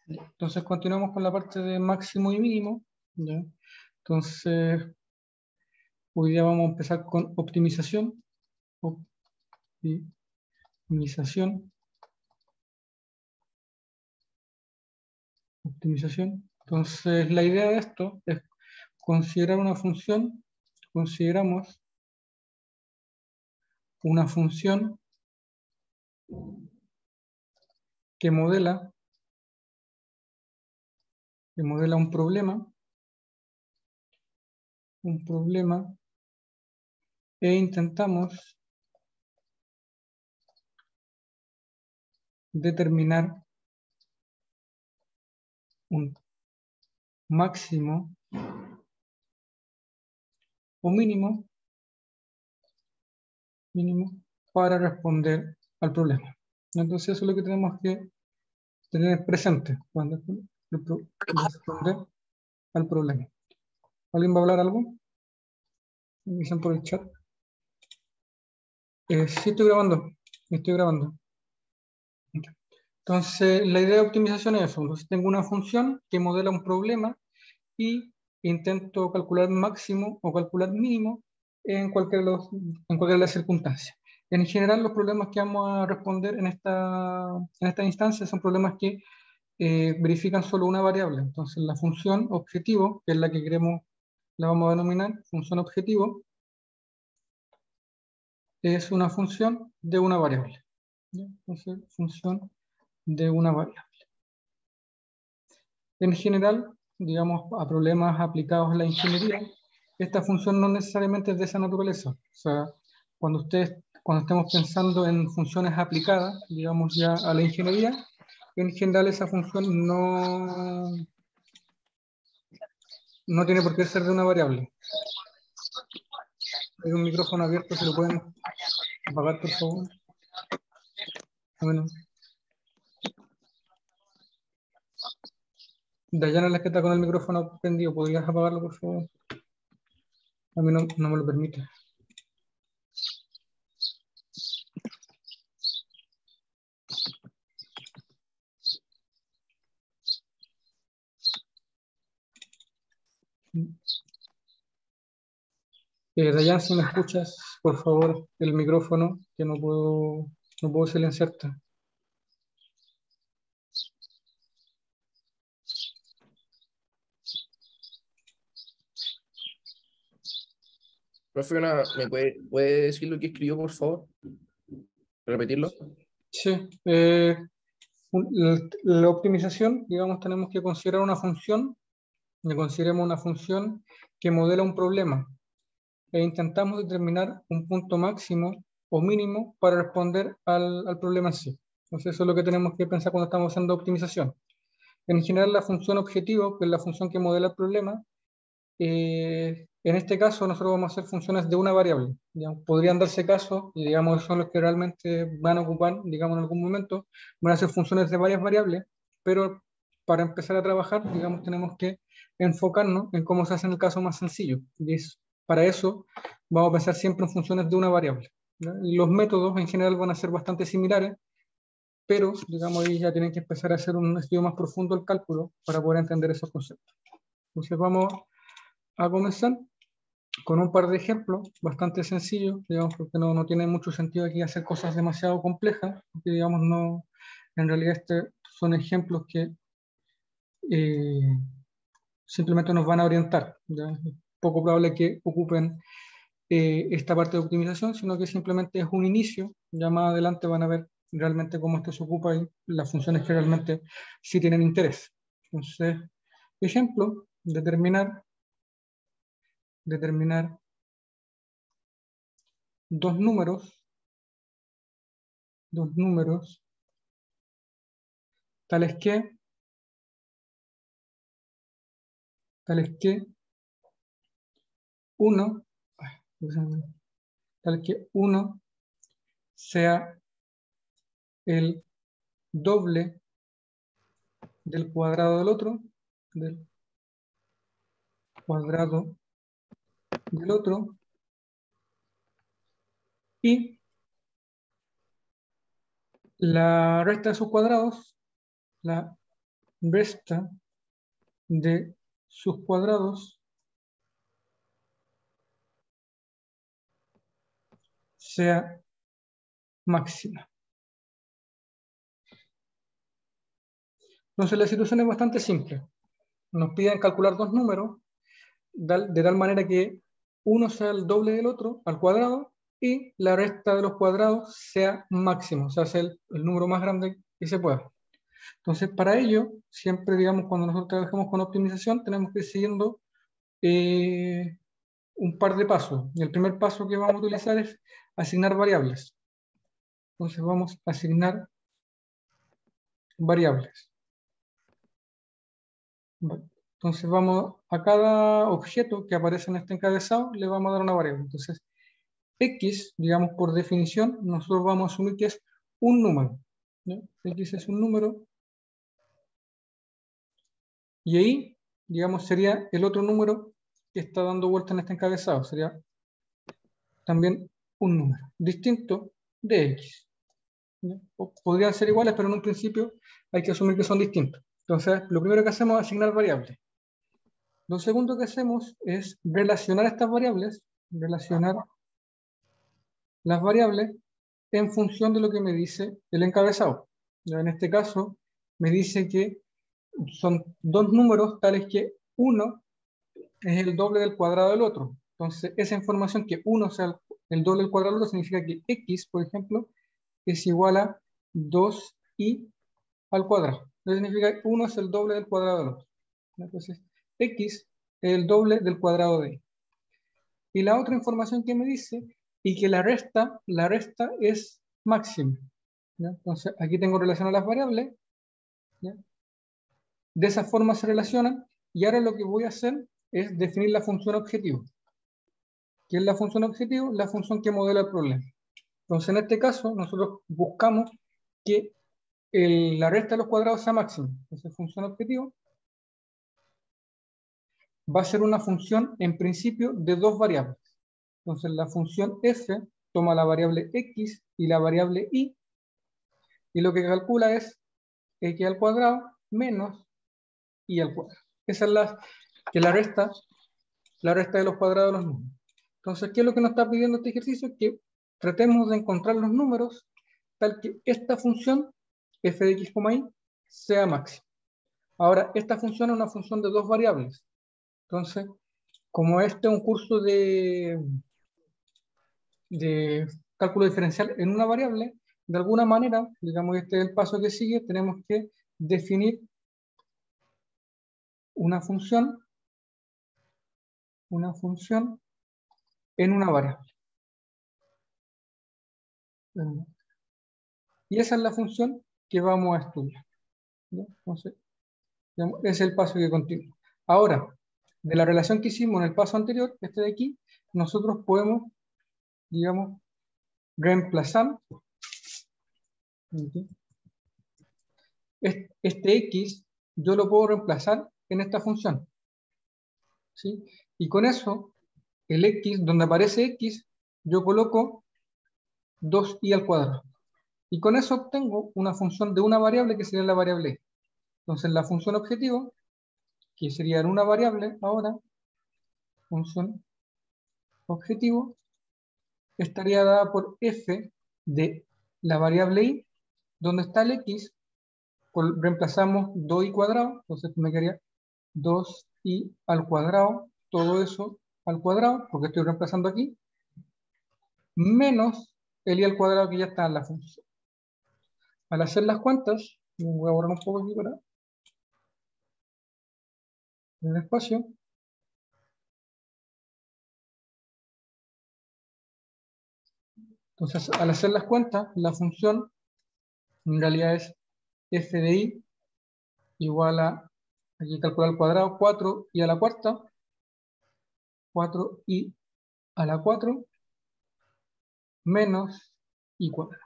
Entonces continuamos con la parte de máximo y mínimo. ¿Ya? Entonces, hoy día vamos a empezar con optimización. Optimización. Optimización. Entonces, la idea de esto es considerar una función. Consideramos una función que modela un problema, e intentamos determinar un máximo o mínimo para responder al problema. Entonces eso es lo que tenemos que tener presente cuando responder al problema. ¿Alguien va a hablar algo? Me dicen por el chat. Sí, estoy grabando. Estoy grabando. Entonces, la idea de optimización es eso. Entonces, tengo una función que modela un problema y intento calcular máximo o calcular mínimo en cualquiera de las circunstancias. En general, los problemas que vamos a responder en esta instancia son problemas que verifican solo una variable. Entonces, la función objetivo, que es la que queremos, la vamos a denominar función objetivo, es una función de una variable. ¿Ya? Entonces, función de una variable. En general, digamos, a problemas aplicados a la ingeniería, esta función no necesariamente es de esa naturaleza. O sea, cuando estemos pensando en funciones aplicadas, digamos ya a la ingeniería, en general esa función no tiene por qué ser de una variable. Hay un micrófono abierto, si lo pueden apagar, por favor. Bueno. Dayana, la que está con el micrófono prendido, ¿podrías apagarlo, por favor? A mí no me lo permite. Dayan, si me escuchas, por favor, el micrófono, que no puedo silenciarte. Profe, ¿me puede decir lo que escribió, por favor? ¿Repetirlo? Sí. La optimización, digamos, tenemos que considerar una función, consideremos una función que modela un problema e intentamos determinar un punto máximo o mínimo para responder al problema en sí. Entonces eso es lo que tenemos que pensar cuando estamos haciendo optimización. En general, la función objetivo, que es la función que modela el problema, en este caso nosotros vamos a hacer funciones de una variable. Digamos, podrían darse casos, y digamos son los que realmente van a ocupar, digamos en algún momento, van a ser funciones de varias variables, pero para empezar a trabajar, digamos, tenemos que enfocarnos en cómo se hace en el caso más sencillo. Para eso vamos a pensar siempre en funciones de una variable. ¿Ya? Y los métodos en general van a ser bastante similares, pero digamos ahí ya tienen que empezar a hacer un estudio más profundo del cálculo para poder entender esos conceptos. Entonces vamos a comenzar con un par de ejemplos bastante sencillos, digamos, porque no tiene mucho sentido aquí hacer cosas demasiado complejas, porque digamos en realidad son ejemplos que eh, simplemente nos van a orientar. ¿Ya? Es poco probable que ocupen esta parte de optimización, sino que simplemente es un inicio. Ya más adelante van a ver realmente cómo esto se ocupa y las funciones que realmente sí tienen interés. Entonces, ejemplo, determinar dos números tales que uno, tal que uno sea el doble del cuadrado del otro, y la resta de sus cuadrados, la resta de sus cuadrados sea máxima. Entonces la situación es bastante simple. Nos piden calcular dos números de tal manera que uno sea el doble del otro al cuadrado y la resta de los cuadrados sea máximo, o sea, sea el número más grande que se pueda. Entonces, para ello, siempre, digamos, cuando nosotros trabajamos con optimización, tenemos que ir siguiendo un par de pasos. Y el primer paso que vamos a utilizar es asignar variables. Entonces, vamos a asignar variables. Entonces, vamos a cada objeto que aparece en este encabezado, le vamos a dar una variable. Entonces, X, digamos, por definición, nosotros vamos a asumir que es un número, ¿no? X es un número. Y ahí, digamos, sería el otro número que está dando vuelta en este encabezado. Sería también un número distinto de X, ¿no? Podrían ser iguales, pero en un principio hay que asumir que son distintos. Entonces, lo primero que hacemos es asignar variables. Lo segundo que hacemos es relacionar estas variables, relacionar las variables en función de lo que me dice el encabezado. Ya en este caso, me dice que son dos números tales que uno es el doble del cuadrado del otro. Entonces, esa información que uno sea el doble del cuadrado del otro significa que X, por ejemplo, es igual a 2i al cuadrado. Eso significa que uno es el doble del cuadrado del otro. Entonces, X es el doble del cuadrado de y. Y la otra información que me dice, y que la resta es máxima. ¿Ya? Entonces, aquí tengo relación a las variables. ¿Ya? De esa forma se relacionan, y ahora lo que voy a hacer es definir la función objetivo. ¿Qué es la función objetivo? La función que modela el problema. Entonces, en este caso, nosotros buscamos que la resta de los cuadrados sea máxima. Entonces, función objetivo va a ser una función, en principio, de dos variables. Entonces, la función f toma la variable x y la variable y lo que calcula es x al cuadrado menos y al cuadrado. Esa es la resta de los cuadrados de los números. Entonces, ¿qué es lo que nos está pidiendo este ejercicio? Que tratemos de encontrar los números tal que esta función, f de x, y, sea máxima. Ahora, esta función es una función de dos variables. Entonces, como este es un curso de cálculo diferencial en una variable, de alguna manera, digamos, este es el paso que sigue, tenemos que definir una función en una variable. Y esa es la función que vamos a estudiar. ¿Ya? Entonces, digamos, ese es el paso que continúa. Ahora, de la relación que hicimos en el paso anterior, este de aquí, nosotros podemos, digamos, reemplazar este x, yo lo puedo reemplazar en esta función, ¿sí? Y con eso, el x, donde aparece x, yo coloco 2i al cuadrado. Y con eso obtengo una función de una variable que sería la variable e. Entonces la función objetivo, que sería en una variable ahora, función objetivo, estaría dada por f de la variable i, donde está el x, reemplazamos 2i cuadrado, entonces me quedaría 2i al cuadrado, todo eso al cuadrado, porque estoy reemplazando aquí, menos el i al cuadrado que ya está en la función. Al hacer las cuentas, voy a borrar un poco aquí para el espacio. Entonces, al hacer las cuentas, la función en realidad es f de i igual a, aquí calcular al cuadrado, 4i a la cuarta, 4i a la 4, menos i cuadrado.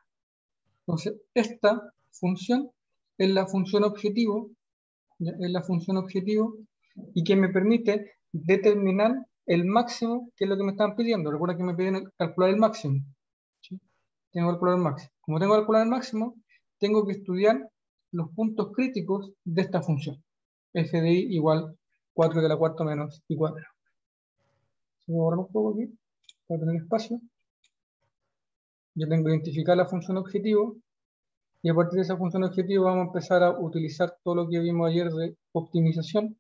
Entonces, esta función es la función objetivo, ¿ya? Es la función objetivo y que me permite determinar el máximo, que es lo que me están pidiendo. Recuerda que me piden calcular el máximo. ¿Sí? Tengo que calcular el máximo. Como tengo que calcular el máximo, tengo que estudiar los puntos críticos de esta función. F de i igual 4 a la cuarta menos i cuadrado. Voy a borrar un poco aquí, para tener espacio. Yo tengo que identificar la función objetivo, y a partir de esa función objetivo vamos a empezar a utilizar todo lo que vimos ayer de optimización.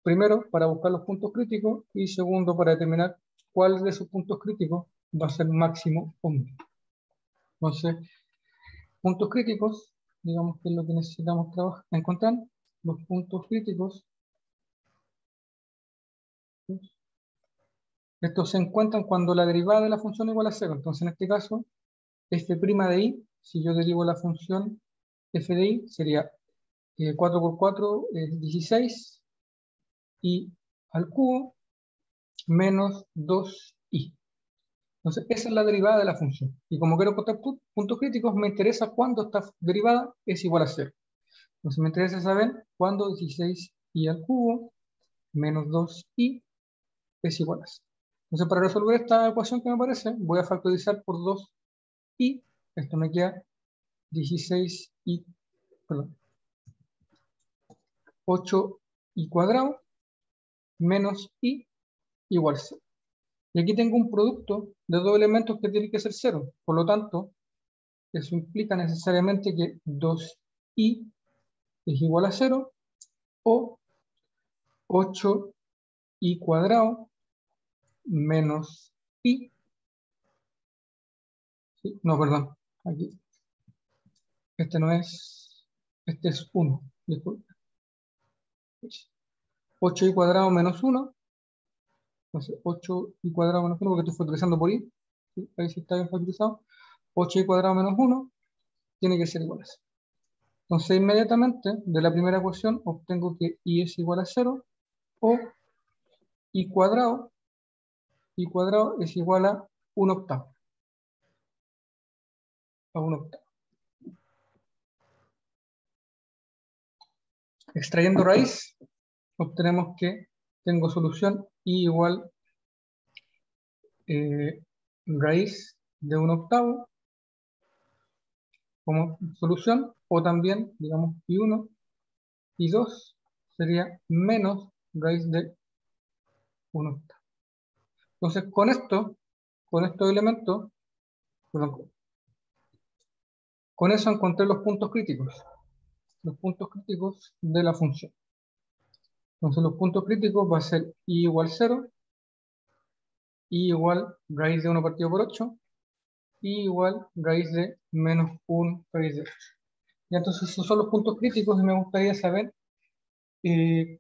Primero, para buscar los puntos críticos, y segundo, para determinar cuál de esos puntos críticos va a ser máximo o mínimo. Entonces, puntos críticos, digamos que es lo que necesitamos encontrar. Los puntos críticos, estos se encuentran cuando la derivada de la función es igual a 0. Entonces, en este caso, f' de i, si yo derivo la función f de i, sería 4 por 4 es 16, i al cubo, menos 2i. Entonces, esa es la derivada de la función. Y como quiero encontrar puntos críticos, me interesa cuándo esta derivada es igual a 0. Entonces, me interesa saber cuándo 16i al cubo menos 2i es igual a 0. Entonces, para resolver esta ecuación que me aparece, voy a factorizar por 2i. Esto me queda 16i, perdón, 8i cuadrado menos i igual a 0. Y aquí tengo un producto de dos elementos que tiene que ser 0. Por lo tanto, eso implica necesariamente que 2i es igual a 0 o 8i cuadrado menos i. ¿Sí? No, perdón. Aquí. Este no es. Este es 1. Disculpe. 8i cuadrado menos 1. Entonces, 8i cuadrado menos 1, porque estoy factorizando por i. ¿Sí? Ahí sí está bien factorizado. 8i cuadrado menos 1 tiene que ser igual a 0. Entonces, inmediatamente, de la primera ecuación, obtengo que i es igual a 0 o i cuadrado es igual a 1 octavo. A 1 octavo. Extrayendo raíz, obtenemos que tengo solución i igual raíz de 1 octavo como solución, o también, digamos, i1, i2 sería menos raíz de 1 octavo. Entonces, con estos elementos, perdón, con eso encontré los puntos críticos de la función. Entonces, los puntos críticos va a ser i igual 0, i igual raíz de 1 partido por 8, i igual raíz de menos 1 raíz de 8. Y entonces, esos son los puntos críticos y me gustaría saber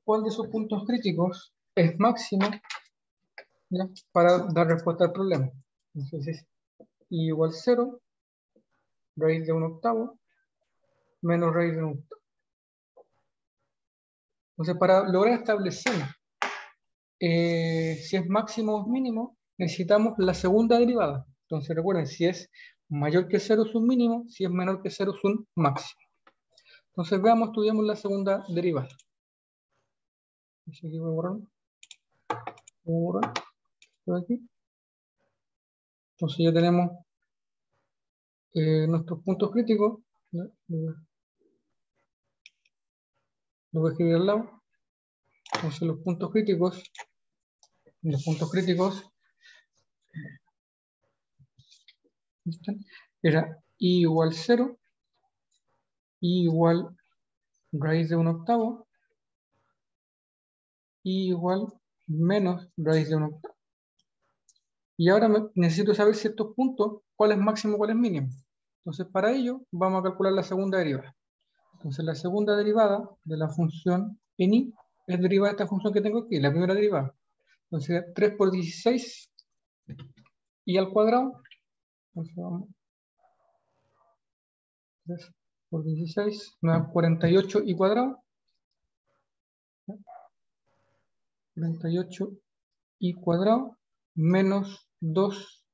cuál de esos puntos críticos es máximo, ¿ya?, para dar respuesta al problema. Entonces, i igual 0, raíz de 1 octavo, menos raíz de 1 octavo. Entonces, para lograr establecer si es máximo o mínimo, necesitamos la segunda derivada. Entonces, recuerden, si es mayor que 0 es un mínimo, si es menor que 0 es un máximo. Entonces, veamos, estudiamos la segunda derivada. Aquí voy a borrar. Voy a borrar. Esto de aquí. Entonces, ya tenemos nuestros puntos críticos. ¿Ya? Lo voy a escribir al lado. Entonces, los puntos críticos era i igual 0, i igual raíz de 1 octavo, i igual menos raíz de 1 octavo. Y ahora necesito saber si estos puntos, cuál es máximo, cuál es mínimo. Entonces, para ello, vamos a calcular la segunda derivada. Entonces, la segunda derivada de la función en i es derivada de esta función que tengo aquí, la primera derivada. Entonces, 3 por 16 i al cuadrado. Entonces, vamos. 3 por 16 me da 48 i cuadrado. 48 i cuadrado menos 2.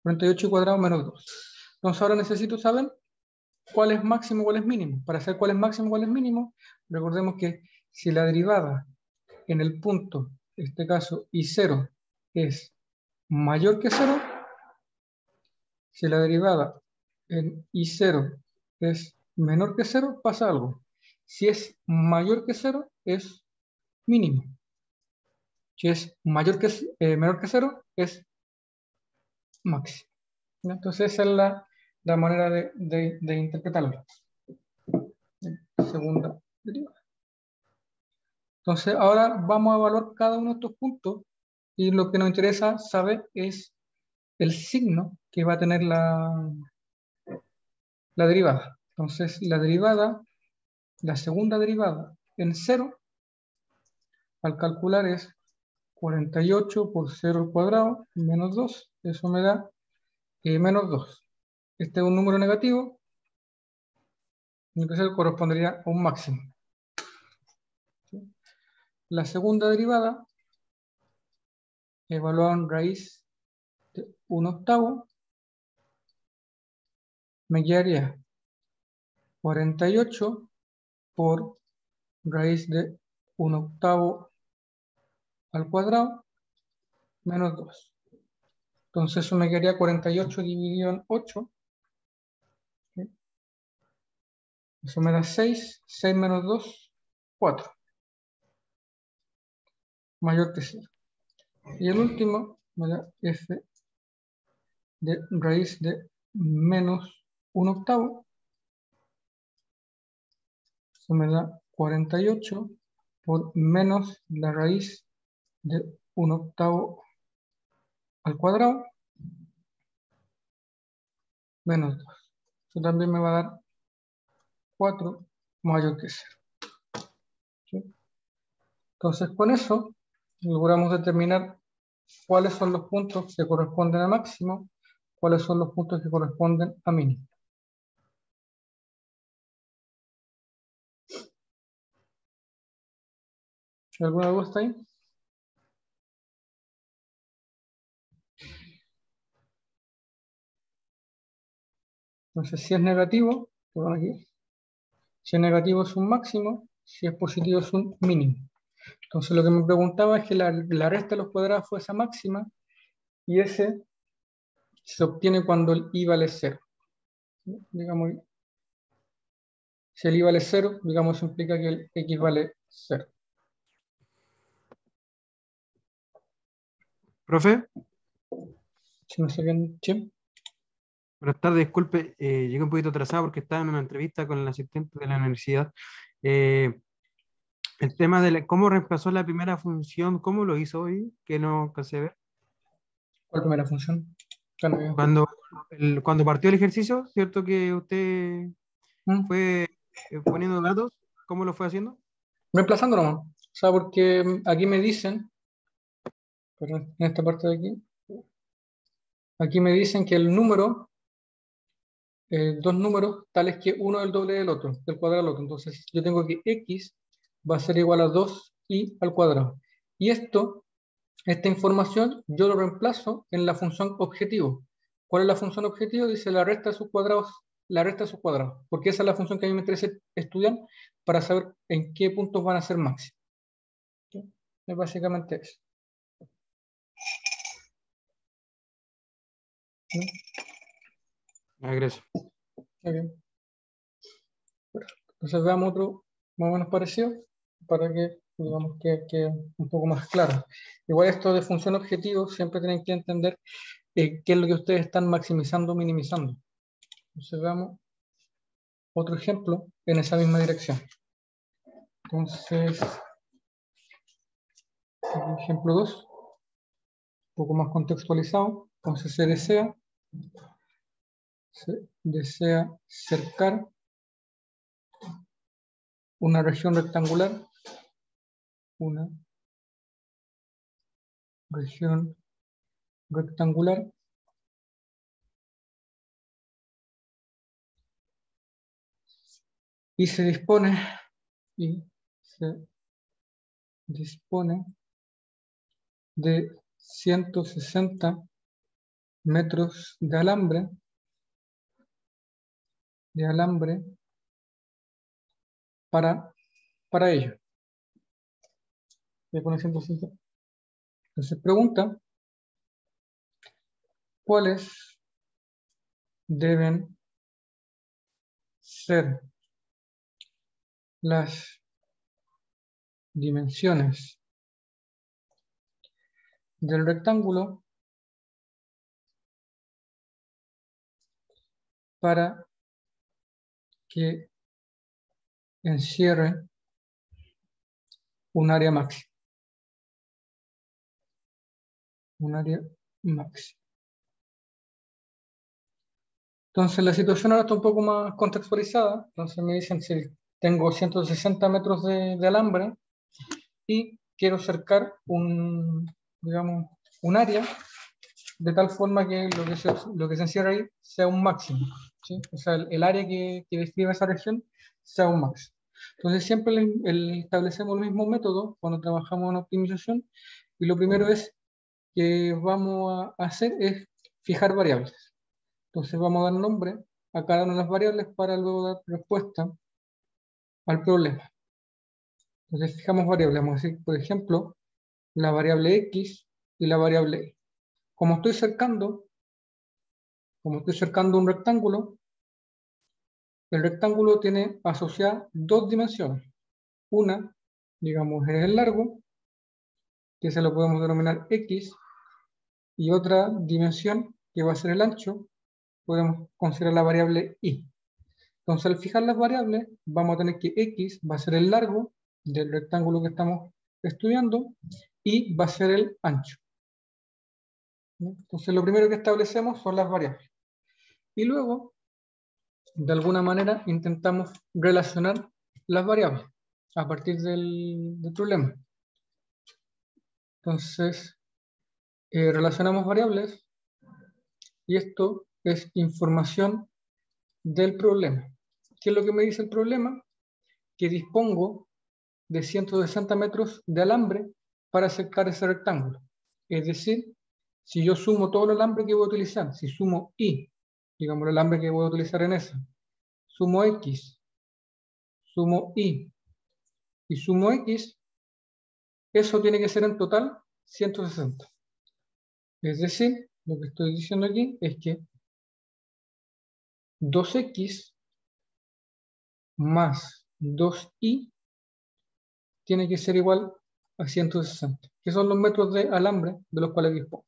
48 i cuadrado menos 2. Entonces, ahora necesito saber cuál es máximo, cuál es mínimo. Para saber cuál es máximo, cuál es mínimo, recordemos que si la derivada en el punto, en este caso i0, es mayor que 0, si la derivada en i0 es menor que 0, pasa algo. Si es mayor que 0, es mínimo. Si es menor que 0, es máximo. Entonces esa es la manera de interpretarlo. Segunda derivada. Entonces ahora vamos a evaluar cada uno de estos puntos y lo que nos interesa saber es el signo que va a tener la derivada. Entonces la segunda derivada en 0, al calcular es 48 por 0 al cuadrado menos 2. Eso me da menos 2. Este es un número negativo, entonces correspondería a un máximo. La segunda derivada, evaluada en raíz de 1/8, me quedaría 48 por raíz de 1/8 al cuadrado menos 2. Entonces eso me quedaría 48 dividido en 8. ¿Sí? Eso me da 6. 6 menos 2, 4. Mayor que 0. Y el último me da f de raíz de menos 1/8. Eso me da 48 por menos la raíz de 1/8 al cuadrado menos 2. Eso también me va a dar 4 mayor que 0. ¿Sí? Entonces con eso logramos determinar cuáles son los puntos que corresponden a máximo, cuáles son los puntos que corresponden a mínimo. ¿Alguna duda está ahí? Entonces si es negativo, pongo aquí. Si es negativo es un máximo, si es positivo es un mínimo. Entonces lo que me preguntaba es que la resta de los cuadrados fue esa máxima y ese se obtiene cuando el i vale 0. Digamos, si el i vale 0, digamos, eso implica que el x vale 0. Profe, Si me siguen, ¿sí? buenas tardes, disculpe, llegué un poquito atrasado porque estaba en una entrevista con el asistente de la universidad. El tema de cómo reemplazó la primera función, ¿cómo lo hizo hoy? Que no alcancé a ver. ¿Cuál primera función? Claro, Cuando partió el ejercicio, ¿cierto que usted ¿Mm? fue poniendo datos? ¿Cómo lo fue haciendo? Reemplazando nomás. O sea, porque aquí me dicen, perdón, en esta parte de aquí me dicen que el número, dos números tales que uno es el doble del otro, del cuadrado del otro. Entonces yo tengo que x va a ser igual a 2i al cuadrado. Y esta información yo lo reemplazo en la función objetivo. ¿Cuál es la función objetivo? Dice la resta de sus cuadrados, porque esa es la función que a mí me interesa estudiar para saber en qué puntos van a ser máximos. ¿Sí? Es básicamente eso. ¿Sí? Gracias. Okay. Entonces veamos otro más o menos parecido para que digamos que un poco más claro. Igual esto de función objetivo siempre tienen que entender qué es lo que ustedes están maximizando o minimizando. Entonces veamos otro ejemplo en esa misma dirección. Entonces, ejemplo 2, un poco más contextualizado. Entonces se desea cercar una región rectangular, una región rectangular y se dispone de 160 metros de alambre para ello. Entonces pregunta, ¿cuáles deben ser las dimensiones del rectángulo para que encierre un área máxima. Un área máxima. Entonces la situación ahora está un poco más contextualizada. Entonces me dicen si tengo 160 metros de alambre y quiero cercar digamos, un área de tal forma que lo que se encierra ahí sea un máximo, ¿sí? O sea, el área que describe esa región sea un máximo. Entonces siempre establecemos el mismo método cuando trabajamos en optimización, y lo primero que vamos a hacer es fijar variables. Entonces vamos a dar nombre a cada una de las variables para luego dar respuesta al problema. Entonces fijamos variables, vamos a decir, por ejemplo, la variable x y la variable y. Como estoy cercando un rectángulo, el rectángulo tiene asociadas dos dimensiones. Una, digamos, es el largo, que se lo podemos denominar x, y otra dimensión, que va a ser el ancho, podemos considerar la variable y. Entonces, al fijar las variables, vamos a tener que x va a ser el largo del rectángulo que estamos estudiando y va a ser el ancho. Entonces, lo primero que establecemos son las variables. Y luego, de alguna manera, intentamos relacionar las variables a partir del problema. Entonces, relacionamos variables y esto es información del problema. ¿Qué es lo que me dice el problema? Que dispongo de 160 metros de alambre para cercar ese rectángulo. Es decir, si yo sumo todo el alambre que voy a utilizar, si sumo y, digamos el alambre que voy a utilizar en esa, sumo x, sumo y sumo x, eso tiene que ser en total 160. Es decir, lo que estoy diciendo aquí es que 2x más 2y tiene que ser igual a 160, que son los metros de alambre de los cuales dispongo.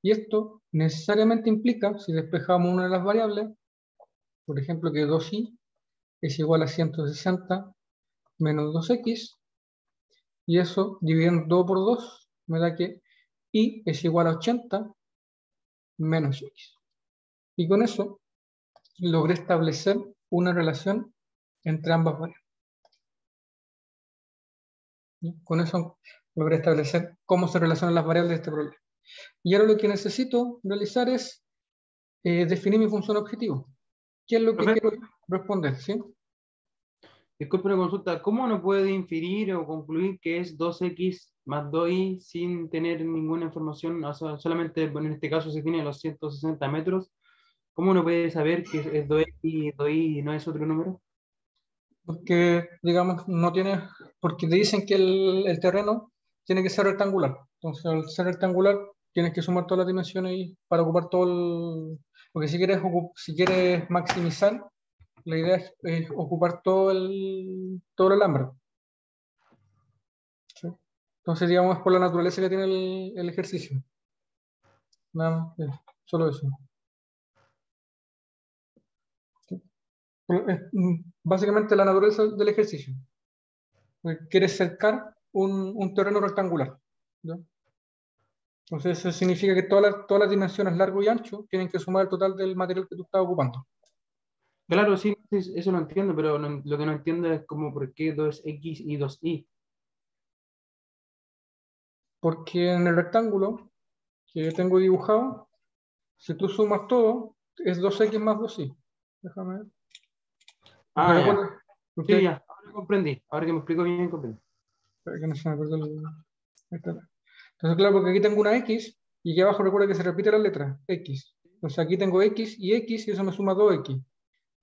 Y esto necesariamente implica, si despejamos una de las variables, por ejemplo que 2y es igual a 160 menos 2x, y eso dividiendo 2 por 2 me da que y es igual a 80 menos x. Y con eso logré establecer una relación entre ambas variables. Con eso logré establecer cómo se relacionan las variables de este problema. Y ahora lo que necesito realizar es definir mi función objetivo. ¿Qué es lo que quiero responder? ¿Sí? Disculpe una consulta, ¿cómo uno puede inferir o concluir que es 2x más 2y sin tener ninguna información? O sea, solamente, bueno, en este caso se tiene los 160 metros. ¿Cómo uno puede saber que es 2x y 2y y no es otro número? Porque, digamos, porque te dicen que el terreno tiene que ser rectangular. Entonces, al ser rectangular, tienes que sumar todas las dimensiones para ocupar todo porque si quieres maximizar, la idea es ocupar todo el alambre. ¿Sí? Entonces, digamos, es por la naturaleza que tiene el ejercicio. Nada más, solo eso. ¿Sí? Básicamente la naturaleza del ejercicio. Quieres cercar un terreno rectangular, ¿ya? Entonces eso significa que todas las dimensiones largo y ancho tienen que sumar el total del material que tú estás ocupando. Claro, sí, eso lo entiendo, pero lo que no entiendo es como por qué 2x y 2y. Porque en el rectángulo que tengo dibujado, si tú sumas todo, es 2x más 2y. Déjame ver. Porque Ah, ya. recuerda, Sí, ya, ahora comprendí. Ahora que me explico bien, comprendí. espera que no se me acuerda ahí está. Entonces, claro, porque aquí tengo una x y aquí abajo recuerda que se repite la letra x. Entonces aquí tengo x y eso me suma 2x.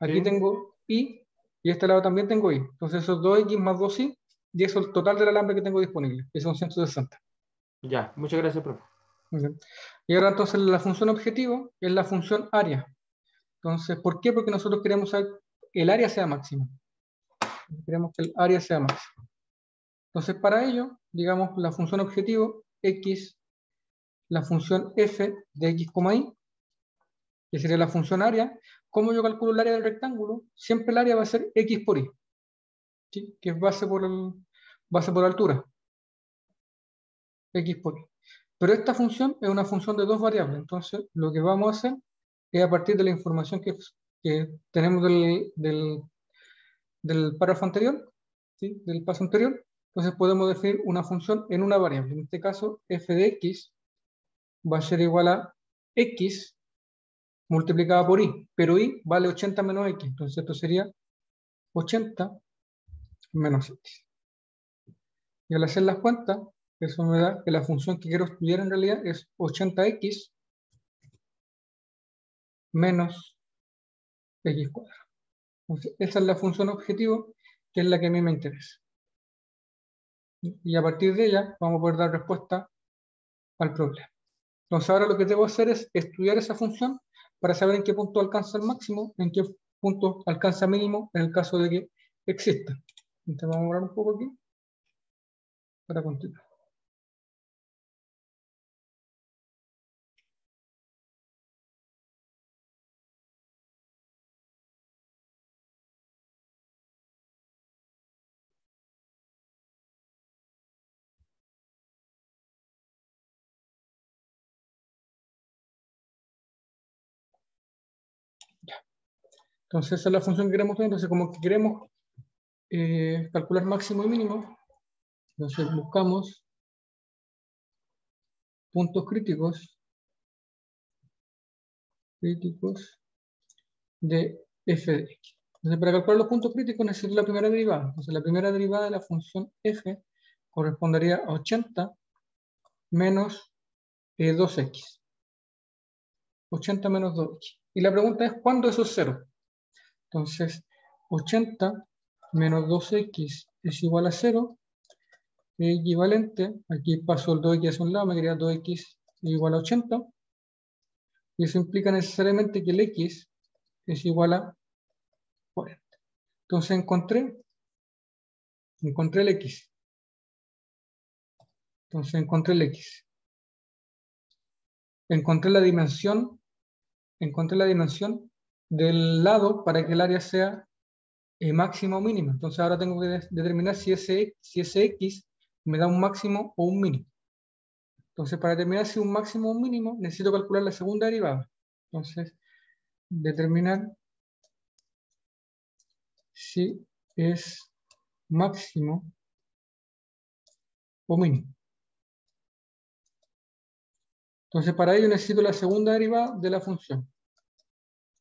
Aquí Sí. tengo y este lado también tengo y. Entonces esos 2x más 2y, y eso es el total del alambre que tengo disponible, que son 160. Ya, muchas gracias, profe. Muy bien. Y ahora entonces la función objetivo es la función área. Entonces, ¿por qué? Porque nosotros queremos saber el área sea máxima. Queremos que el área sea máxima. Entonces, para ello, digamos la función objetivo x, la función f de x, y, que sería la función área. ¿Cómo yo calculo el área del rectángulo? Siempre el área va a ser x por y, ¿sí? Que es base por altura. X por y. Pero esta función es una función de dos variables. Entonces, lo que vamos a hacer es, a partir de la información que tenemos del párrafo anterior, ¿sí? Del paso anterior, entonces podemos definir una función en una variable. En este caso, f de x va a ser igual a x multiplicada por y, pero y vale 80 menos x. Entonces, esto sería 80 menos x. Y al hacer las cuentas, eso me da que la función que quiero estudiar en realidad es 80x menos x cuadrado. Entonces, esa es la función objetivo, que es la que a mí me interesa. Y a partir de ella vamos a poder dar respuesta al problema. Entonces ahora lo que debo hacer es estudiar esa función para saber en qué punto alcanza el máximo, en qué punto alcanza mínimo en el caso de que exista. Entonces vamos a borrar un poco aquí para continuar. Entonces esa es la función que queremos tener. Entonces como que queremos calcular máximo y mínimo, entonces buscamos puntos críticos de f de x. Entonces para calcular los puntos críticos necesito la primera derivada. Entonces la primera derivada de la función f correspondería a 80 menos 2x. 80 menos 2x. Y la pregunta es, ¿cuándo eso es 0? Entonces, 80 menos 2x es igual a 0, es equivalente, aquí paso el 2x hacia un lado, me quedaría 2x es igual a 80, y eso implica necesariamente que el x es igual a 40. Entonces encontré el x. Entonces encontré el x. Encontré la dimensión del lado para que el área sea máxima o mínima. Entonces ahora tengo que determinar si ese x me da un máximo o un mínimo. Entonces para determinar si un máximo o un mínimo necesito calcular la segunda derivada. Entonces determinar si es máximo o mínimo. Entonces para ello necesito la segunda derivada de la función.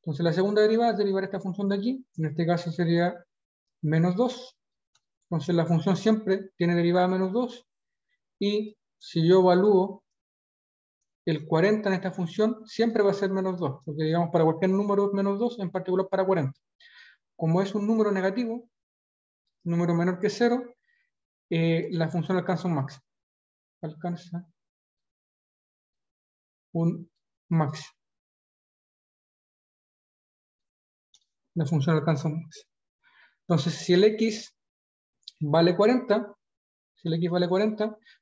Entonces la segunda derivada es derivar esta función de aquí. En este caso sería menos 2. Entonces la función siempre tiene derivada menos 2. Y si yo evalúo el 40 en esta función, siempre va a ser menos 2. Porque digamos para cualquier número es menos 2, en particular para 40. Como es un número negativo, un número menor que 0, la función alcanza un máximo. Alcanza un máximo. La función alcanza un máximo. Entonces, si el x vale 40,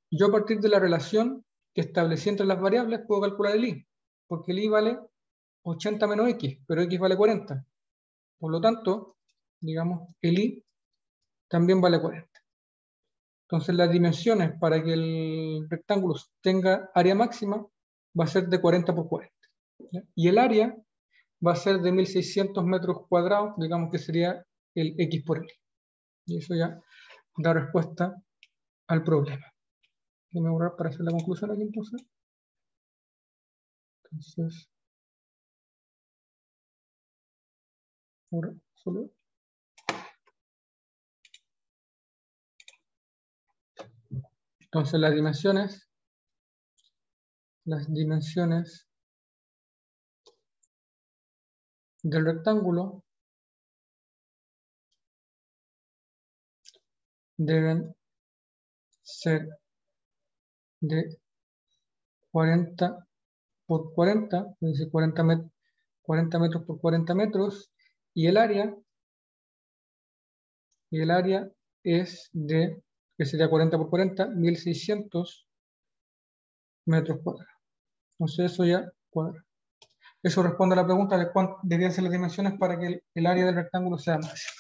yo a partir de la relación que establecí entre las variables puedo calcular el y, porque el y vale 80 menos x, pero x vale 40. Por lo tanto, digamos, el y también vale 40. Entonces, las dimensiones para que el rectángulo tenga área máxima va a ser de 40 por 40. ¿Ya? Y el área va a ser de 1600 metros cuadrados, digamos que sería el x por l. Y eso ya da respuesta al problema. Déjame borrar para hacer la conclusión aquí entonces. Ahora solo. Entonces las dimensiones del rectángulo deben ser de 40 por 40, es decir, 40 metros por 40 metros, y el área y el área es de, que sería 40 por 40, 1600 metros cuadrados. Entonces eso ya cuadra. Eso responde a la pregunta de cuánto deberían ser las dimensiones para que el área del rectángulo sea máxima.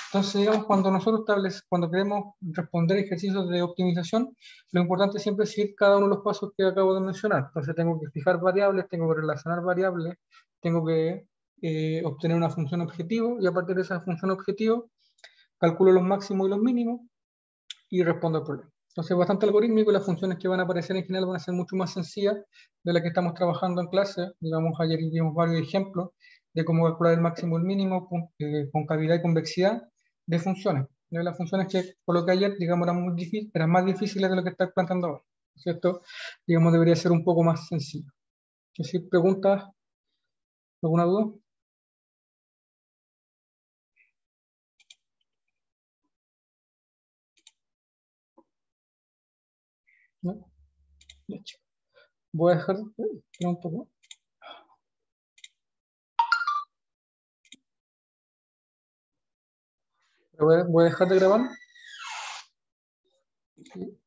Entonces, digamos, cuando nosotros cuando queremos responder ejercicios de optimización, lo importante siempre es seguir cada uno de los pasos que acabo de mencionar. Entonces, tengo que fijar variables, tengo que relacionar variables, tengo que obtener una función objetivo, y a partir de esa función objetivo, calculo los máximos y los mínimos y respondo al problema. Entonces, es bastante algorítmico, y las funciones que van a aparecer en general van a ser mucho más sencillas de las que estamos trabajando en clase. Digamos, ayer vimos varios ejemplos de cómo calcular el máximo y el mínimo, con cavidad y convexidad de funciones. Las funciones que coloqué ayer, digamos, eran más difíciles de lo que estoy planteando ahora, ¿cierto? Digamos, debería ser un poco más sencillo. Es decir, ¿preguntas? ¿Alguna duda? ¿No? Ya, chicos. Voy a dejar, espera un poco. Voy a dejar de grabar. Sí.